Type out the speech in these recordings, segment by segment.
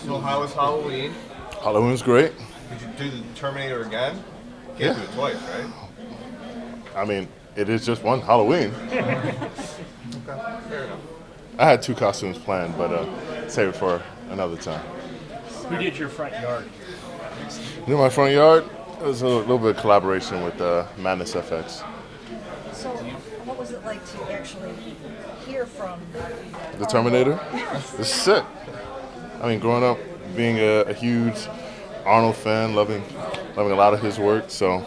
So how was Halloween? Halloween was great. Did you do the Terminator again? Can't Yeah. do it twice, right? I mean, it is just one Halloween. Okay, fair enough. I had two costumes planned, but save it for another time. Who did your front yard? In my front yard, it was a little bit of collaboration with Madness FX. So, what was it like to actually hear from The Terminator? It's sick. I mean, growing up, being a huge Arnold fan, loving a lot of his work, so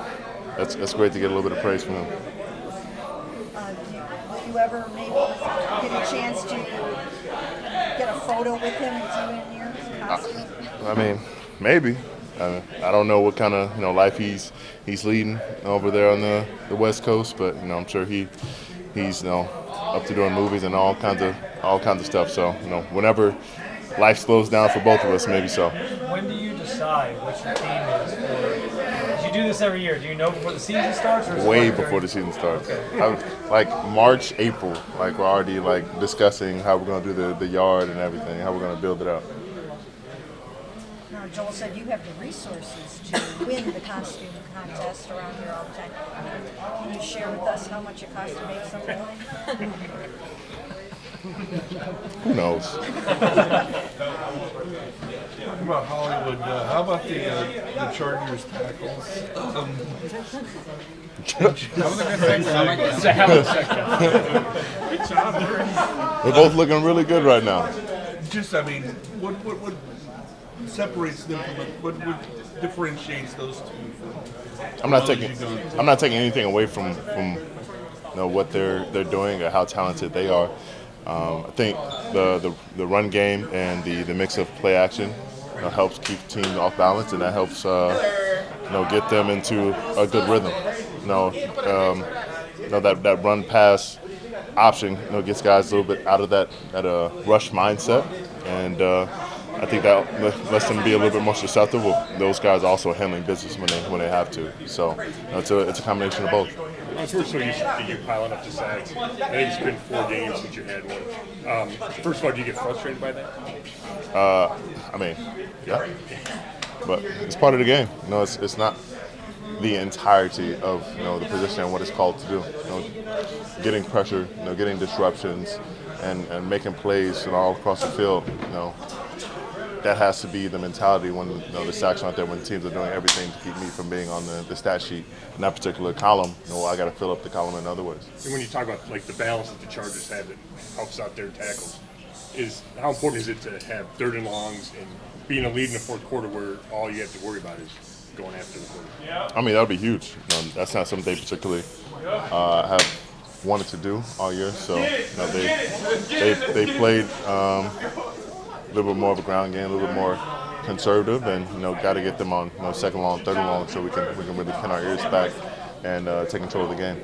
that's great to get a little bit of praise from him. Did you ever maybe get a chance to get a photo with him and see in your costume? I mean, maybe. I don't know what kind of life he's leading over there on the West Coast, but I'm sure he's up to doing movies and all kinds of stuff. So whenever life slows down for both of us, maybe so. When do you decide what your theme is for? You do this every year. Do you know before the season starts, or is Way it like before the season starts. Okay. Like March, April, like we're already discussing how we're gonna do the yard and everything, how we're gonna build it up. Now, Joel said you have the resources to win the costume contest around here all the time. Can you share with us how much it costs to make something like that? Who knows? Talking about Hollywood, how about the Chargers tackles? It's a hell of a second. Good job. They're both looking really good right now. I mean, what separates them from what differentiates those two? I'm not taking anything away from what they're doing or how talented they are. I think the run game and the mix of play action helps keep teams off balance, and that helps get them into a good rhythm. That run pass option gets guys a little bit out of that rush mindset, and I think that lets them be a little bit more susceptible. Those guys also handling business when they have to. So it's a combination of both. First of all, you're piling up the sacks. I think it's been 4 games since you had one. First of all, do you get frustrated by that? I mean, yeah, but it's part of the game. It's not the entirety of the position and what it's called to do. Getting pressure, getting disruptions, and making plays all across the field. That has to be the mentality when the sacks aren't there, when teams are doing everything to keep me from being on the stat sheet in that particular column. I got to fill up the column in other ways. And when you talk about the balance that the Chargers have that helps out their tackles, how important is it to have 3rd and longs and being a lead in the fourth quarter where all you have to worry about is going after the quarter? I mean, that would be huge. That's not something they particularly have wanted to do all year. So they played a little bit more of a ground game, a little bit more conservative, and got to get them on 2nd long, 3rd and long, so we can really pin our ears back and take control of the game.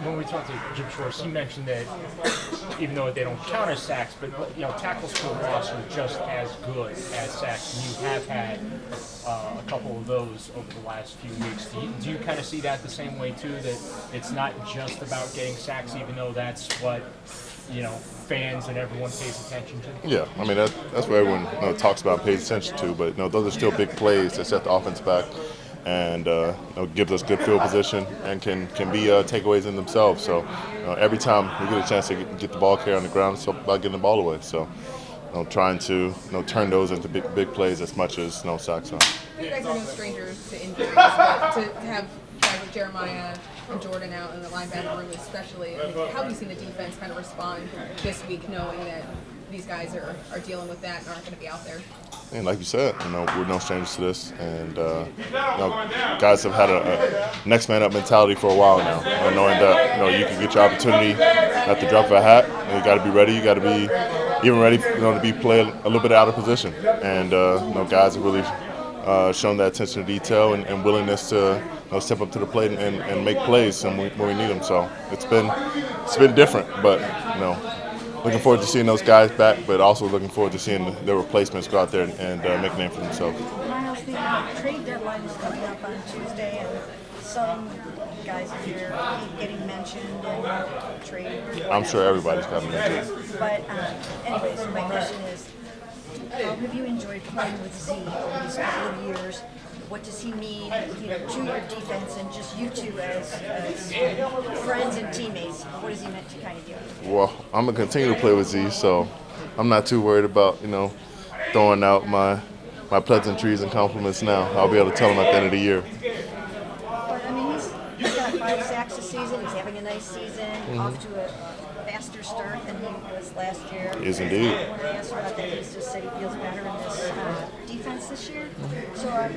When we talked to Jim Schwartz, he mentioned that even though they don't count as sacks, but tackles for loss are just as good as sacks. And you have had a couple of those over the last few weeks. Do you kind of see that the same way too? That it's not just about getting sacks, even though that's what fans and everyone pays attention to? Yeah, I mean that's what everyone talks about and pays attention to. But those are still big plays that set the offense back, and gives us good field position and can be takeaways in themselves. So every time we get a chance to get the ball carried on the ground, it's about getting the ball away. So trying to turn those into big plays as much as sacks are. You guys are no strangers to injuries, but to have guys like Jeremiah and Jordan out in the linebacker room especially, how have you seen the defense kind of respond this week knowing that these guys are dealing with that and aren't going to be out there? And like you said, we're no strangers to this, and guys have had a next man up mentality for a while now. Knowing that you can get your opportunity at the drop of a hat, and you got to be ready. You got to be even ready, to be playing a little bit out of position. And guys have really shown that attention to detail and willingness to step up to the plate and make plays when we need them. So it's been different, but looking forward to seeing those guys back, but also looking forward to seeing their replacements go out there and make a name for themselves. Myles, the trade deadline is coming up on Tuesday, and some guys here keep getting mentioned in trade. I'm sure everybody's got them mentioned. But anyways, my question is, how have you enjoyed playing with Z over these couple of years? What does he mean, to your defense and just you two as friends and teammates? What has he meant to kind of you? Well, I'm gonna continue to play with Z, so I'm not too worried about throwing out my pleasantries and compliments now. I'll be able to tell him at the end of the year. But I mean, he's got 5 sacks this season. He's having a nice season, off to a faster start than he was last year. Is indeed. When I asked about that, he just said he feels better in this defense this year. So I'm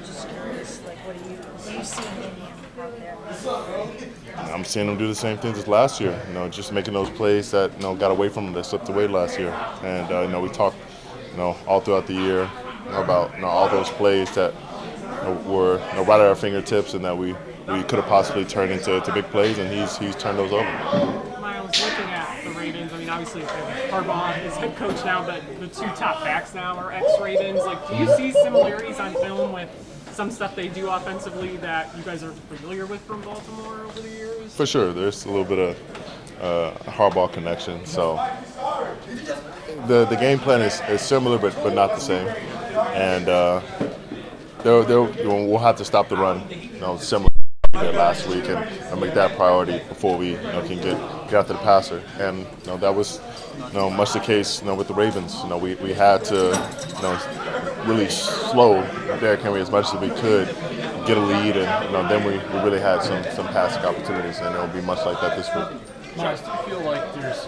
just curious, like, what are you seeing in him out there? I'm seeing him do the same things as last year. Just making those plays that got away from him, that slipped away last year. And we talked, all throughout the year, about all those plays that were right at our fingertips and that we could have possibly turned into big plays, and he's turned those over. Myles, looking at the Ravens, I mean, obviously Harbaugh is head coach now, but the 2 top backs now are ex-Ravens. Like, do you see similarities on film with some stuff they do offensively that you guys are familiar with from Baltimore over the years? For sure, there's a little bit of Harbaugh connection. So the game plan is similar, but not the same. And we'll have to stop the run, similar to we did last week, and make that priority before we can get after the passer. And that was much the case with the Ravens. We had to really slow Derrick Henry as much as we could, get a lead, and then we really had some passing opportunities, and it'll be much like that this week. Myles, do you feel like there's,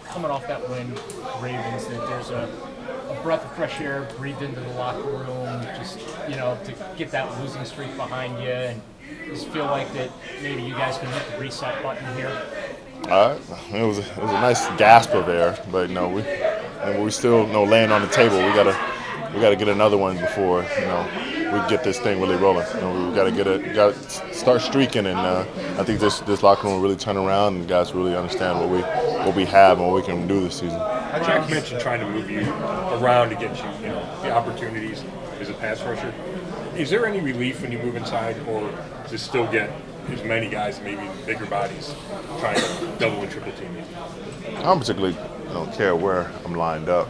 coming off that win, Ravens, that there's a breath of fresh air breathed into the locker room, just, to get that losing streak behind you, and just feel like that maybe you guys can hit the reset button here? It was a nice gasp of air, but we still laying on the table. We gotta get another one before we get this thing really rolling. We gotta start streaking, and I think this locker room will really turn around, and guys really understand what we have and what we can do this season. Jack mentioned trying to move you around to get you, the opportunities as a pass rusher. Is there any relief when you move inside, or does it still get as many guys, maybe bigger bodies, trying to double and triple team you? I don't particularly care where I'm lined up,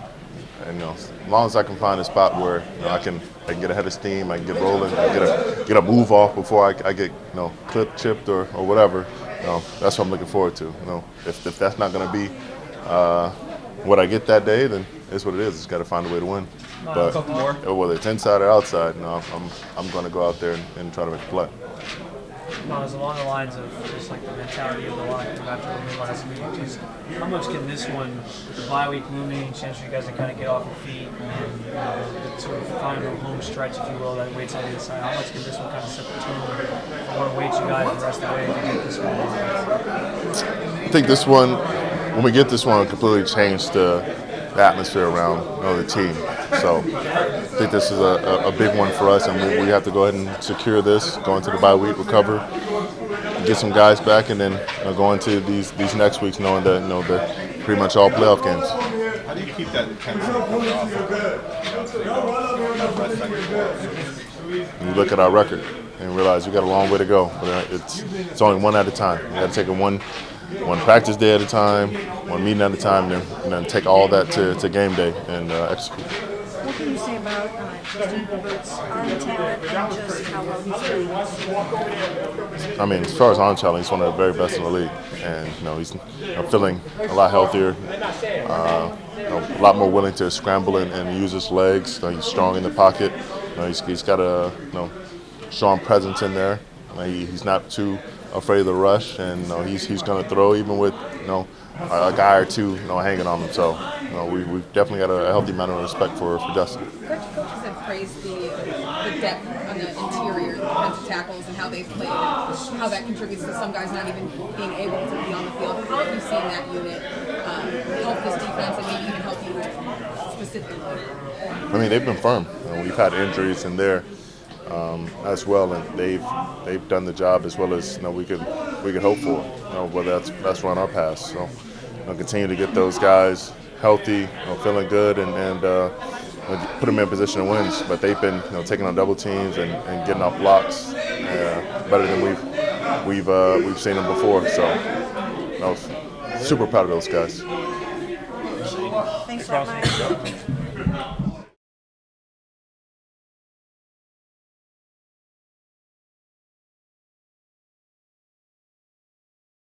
and as long as I can find a spot where I can get ahead of steam, I can get rolling, I get a move off before I get clipped, chipped, or whatever. That's what I'm looking forward to. If that's not going to be what I get that day, then it's what it is. It's got to find a way to win. But whether it's inside or outside, I'm going to go out there and try to make a play. Myles, along the lines of just like the mentality of the locker room after the win last week, just how much can this one, with the bye week looming, chance for you guys to kind of get off your feet and sort of find a home stretch, if you will, that waits on the other side? How much can this one kind of set the tone for what awaits you guys the rest of the way to get this one? I think this one, when we get this one, it'll completely change the atmosphere around the team. So I think this is a big one for us, and we have to go ahead and secure this, go into the bye week, recover, get some guys back, and then go into these next weeks knowing that they're pretty much all playoff games. How do you keep that intensity coming off that rest on your board? You look at our record and realize we got a long way to go, but it's only one at a time. You got to take it one practice day at a time, one meeting at a time, and then take all that to game day and execute. What can you say about Justin Herbert's arm talent and just how well he's doing? I mean, as far as arm talent, he's one of the very best in the league, and he's feeling a lot healthier, a lot more willing to scramble and use his legs. He's strong in the pocket. He's got a strong presence in there. He's not too afraid of the rush, and he's going to throw even with a guy or two hanging on him. So we've definitely got a healthy amount of respect for Justin. Coaches have praised the depth on the interior defensive tackles and how they've played, and how that contributes to some guys not even being able to be on the field. How have you seen that unit help this defense and maybe even help you specifically? I mean, they've been firm. We've had injuries in there as well, and they've done the job as well as we could hope for. Whether that's run or pass. So continue to get those guys healthy, feeling good, and put them in position to win. But they've been taking on double teams and getting off blocks better than we've seen them before. So I was super proud of those guys. Thanks a lot, Mike.